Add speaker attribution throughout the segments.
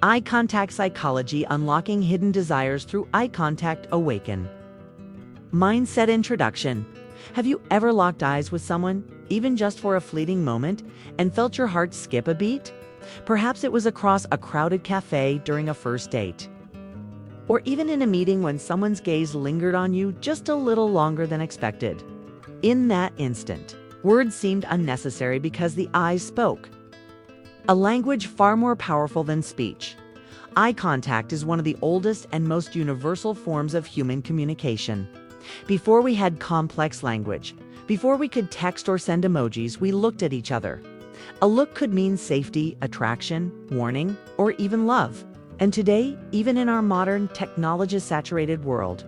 Speaker 1: Eye contact psychology, unlocking hidden desires through eye contact. Awaken. Mindset introduction. Have you ever locked eyes with someone, even just for a fleeting moment, and felt your heart skip a beat? Perhaps it was across a crowded cafe during a first date, or even in a meeting when someone's gaze lingered on you just a little longer than expected. In that instant, words seemed unnecessary because the eyes spoke. A language far more powerful than speech. Eye contact is one of the oldest and most universal forms of human communication. Before we had complex language, before we could text or send emojis, we looked at each other. A look could mean safety, attraction, warning, or even love. And today, even in our modern, technology-saturated world,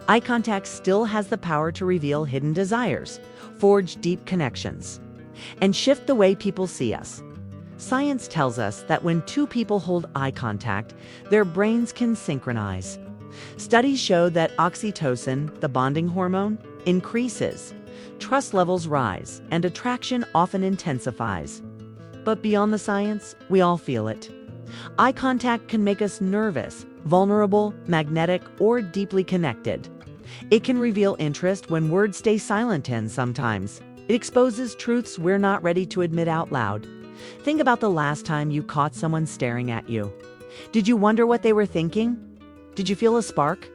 Speaker 1: eye contact still has the power to reveal hidden desires, forge deep connections, and shift the way people see us. Science tells us that when two people hold eye contact, their brains can synchronize. Studies show that oxytocin, the bonding hormone, increases, trust levels rise, and attraction often intensifies. But beyond the science, we all feel it. Eye contact can make us nervous, vulnerable, magnetic, or deeply connected. It can reveal interest when words stay silent, and sometimes it exposes truths we're not ready to admit out loud. Think about the last time you caught someone staring at you. Did you wonder what they were thinking? Did you feel a spark?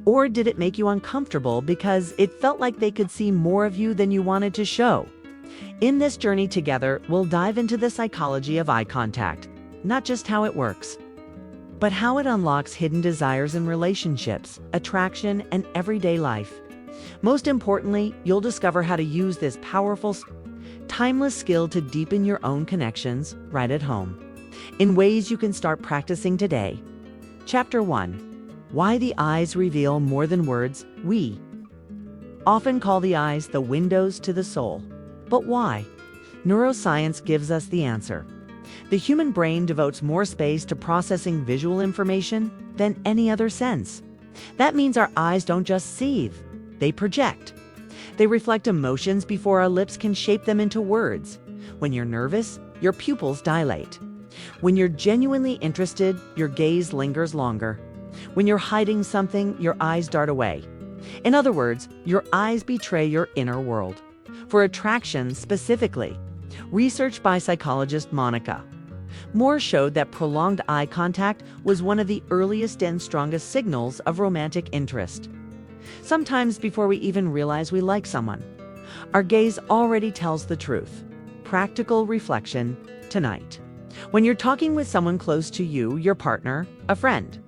Speaker 1: Or did it make you uncomfortable because it felt like they could see more of you than you wanted to show? In this journey together, we'll dive into the psychology of eye contact, not just how it works, but how it unlocks hidden desires in relationships, attraction, and everyday life. Most importantly, you'll discover how to use this powerful, timeless skill to deepen your own connections right at home, in ways you can start practicing today. Chapter 1. Why the eyes reveal more than words. We often call the eyes the windows to the soul. But why? Neuroscience gives us the answer. The human brain devotes more space to processing visual information than any other sense. That means our eyes don't just see, they project. They reflect emotions before our lips can shape them into words. When you're nervous, your pupils dilate. When you're genuinely interested, your gaze lingers longer. When you're hiding something, your eyes dart away. In other words, your eyes betray your inner world. For attraction specifically, research by psychologist Monica Moore showed that prolonged eye contact was one of the earliest and strongest signals of romantic interest. Sometimes before we even realize we like someone, our gaze already tells the truth. Practical reflection tonight. When you're talking with someone close to you, your partner, a friend,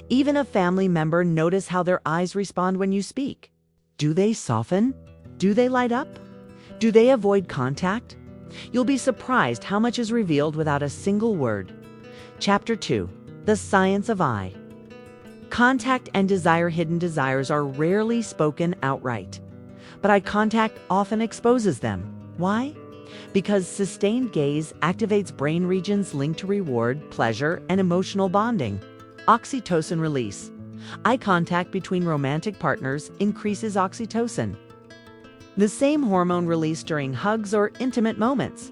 Speaker 1: even a family member, notice how their eyes respond when you speak. Do they soften? Do they light up? Do they avoid contact? You'll be surprised how much is revealed without a single word. Chapter 2. The Science of Eye. Contact and desire. Hidden desires are rarely spoken outright, but eye contact often exposes them. Why? Because sustained gaze activates brain regions linked to reward, pleasure, and emotional bonding. Oxytocin release. Eye contact between romantic partners increases oxytocin, the same hormone released during hugs or intimate moments.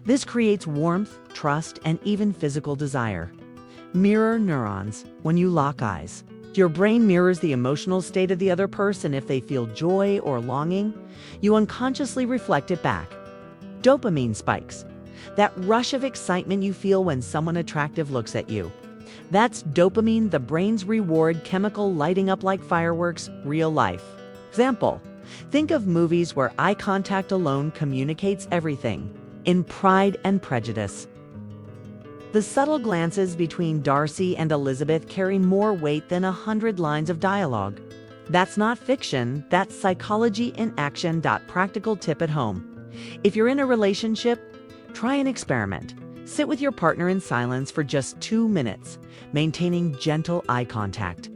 Speaker 1: This creates warmth, trust, and even physical desire. Mirror neurons. When you lock eyes, your brain mirrors the emotional state of the other person. If they feel joy or longing, you unconsciously reflect it back. Dopamine spikes. That rush of excitement you feel when someone attractive looks at you. That's dopamine, the brain's reward chemical, lighting up like fireworks. Real life example. Think of movies where eye contact alone communicates everything. In Pride and Prejudice, the subtle glances between Darcy and Elizabeth carry more weight than 100 lines of dialogue. That's not fiction, that's psychology in action. Practical tip at home. If you're in a relationship, try an experiment. Sit with your partner in silence for just 2 minutes, maintaining gentle eye contact.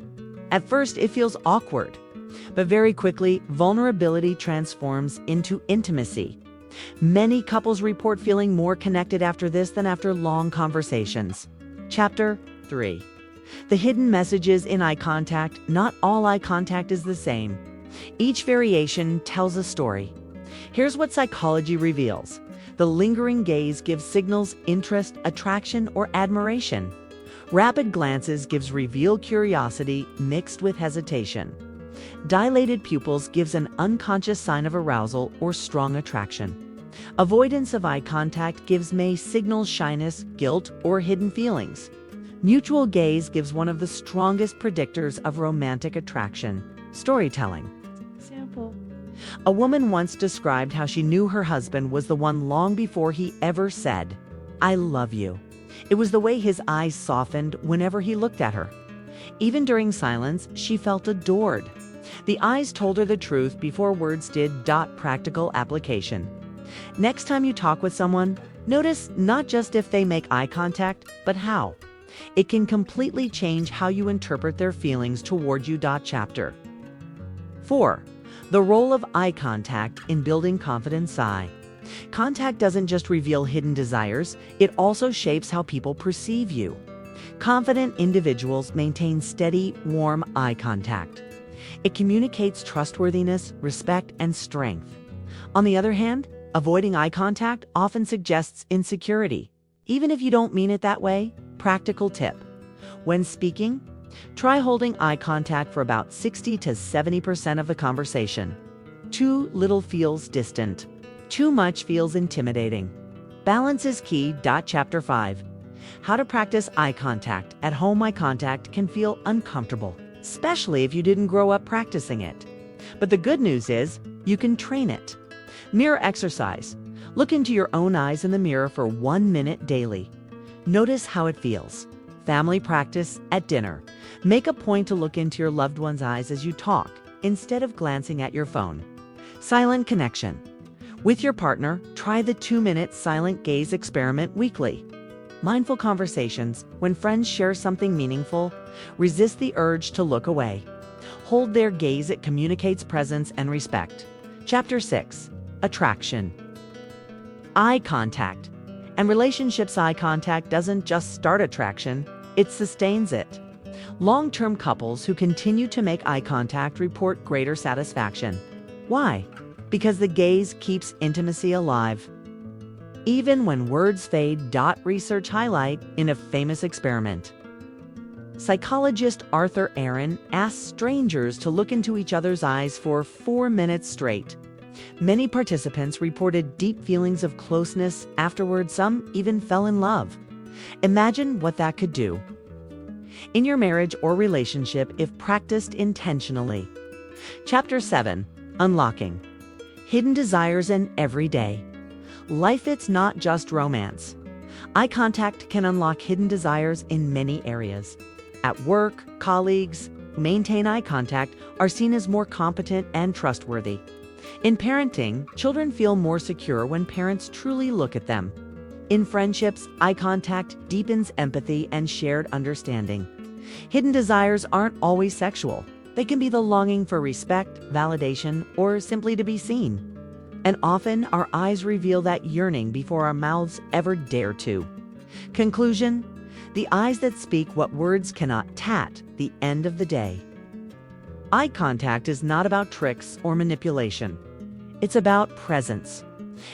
Speaker 1: At first, it feels awkward, but very quickly, vulnerability transforms into intimacy. Many couples report feeling more connected after this than after long conversations. Chapter 3. The hidden messages in eye contact. Not all eye contact is the same. Each variation tells a story. Here's what psychology reveals. The lingering gaze gives signals, interest, attraction, or admiration. Rapid glances gives revealed curiosity mixed with hesitation. Dilated pupils gives an unconscious sign of arousal or strong attraction. Avoidance of eye contact may signal shyness, guilt, or hidden feelings. Mutual gaze gives one of the strongest predictors of romantic attraction. Storytelling. Example. A woman once described how she knew her husband was the one long before he ever said, "I love you." It was the way his eyes softened whenever he looked at her. Even during silence, she felt adored. The eyes told her the truth before words did. Practical application. Next time you talk with someone, notice not just if they make eye contact, but how. It can completely change how you interpret their feelings toward you. Chapter 4. The role of eye contact in building confidence. Eye contact doesn't just reveal hidden desires, it also shapes how people perceive you. Confident individuals maintain steady, warm eye contact. It communicates trustworthiness, respect, and strength. On the other hand, avoiding eye contact often suggests insecurity. Even if you don't mean it that way, practical tip. When speaking, try holding eye contact for about 60 to 70% of the conversation. Too little feels distant. Too much feels intimidating. Balance is key. Chapter 5. How to practice eye contact. At home, eye contact can feel uncomfortable, especially if you didn't grow up practicing it. But the good news is, you can train it. Mirror exercise. Look into your own eyes in the mirror for 1 minute daily. Notice how it feels. Family practice at dinner. Make a point to look into your loved one's eyes as you talk, instead of glancing at your phone. Silent connection. With your partner, try the 2-minute silent gaze experiment weekly. Mindful conversations. When friends share something meaningful, resist the urge to look away. Hold their gaze. It communicates presence and respect. Chapter 6. Attraction. Eye contact. And relationships, eye contact doesn't just start attraction, it sustains it. Long-term couples who continue to make eye contact report greater satisfaction. Why? Because the gaze keeps intimacy alive. Even when words fade. Research highlight in a famous experiment. Psychologist Arthur Aaron asked strangers to look into each other's eyes for 4 minutes straight. Many participants reported deep feelings of closeness. Afterward, some even fell in love. Imagine what that could do in your marriage or relationship if practiced intentionally. Chapter 7. Unlocking hidden desires in everyday life. It's not just romance. Eye contact can unlock hidden desires in many areas. At work, colleagues who maintain eye contact are seen as more competent and trustworthy. In parenting, children feel more secure when parents truly look at them. In friendships, eye contact deepens empathy and shared understanding. Hidden desires aren't always sexual. They can be the longing for respect, validation, or simply to be seen. And often, our eyes reveal that yearning before our mouths ever dare to. Conclusion: the eyes that speak what words cannot. The end of the day. Eye contact is not about tricks or manipulation. It's about presence.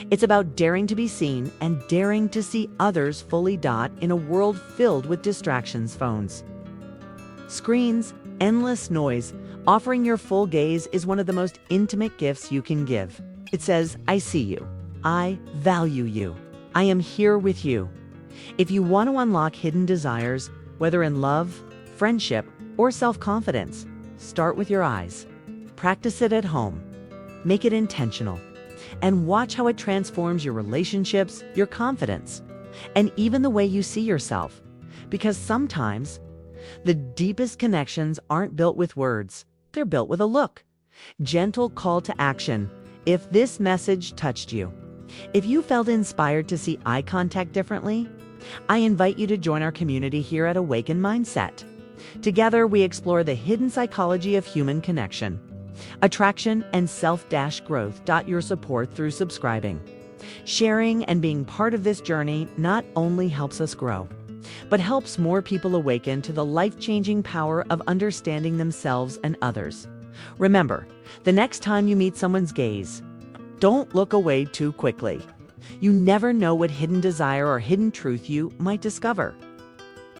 Speaker 1: It's about daring to be seen and daring to see others fully. In a world filled with distractions, phones, screens, endless noise, offering your full gaze is one of the most intimate gifts you can give. It says, "I see you. I value you. I am here with you." If you want to unlock hidden desires, whether in love, friendship, or self-confidence, start with your eyes. Practice it at home. Make it intentional. And watch how it transforms your relationships, your confidence, and even the way you see yourself. Because sometimes, the deepest connections aren't built with words. They're built with a look. Gentle call to action. If this message touched you, if you felt inspired to see eye contact differently, I invite you to join our community here at Awaken Mindset. Together, we explore the hidden psychology of human connection, attraction, and self-growth. Your support through subscribing, sharing, and being part of this journey not only helps us grow, but helps more people awaken to the life-changing power of understanding themselves and others. Remember, the next time you meet someone's gaze, don't look away too quickly. You never know what hidden desire or hidden truth you might discover.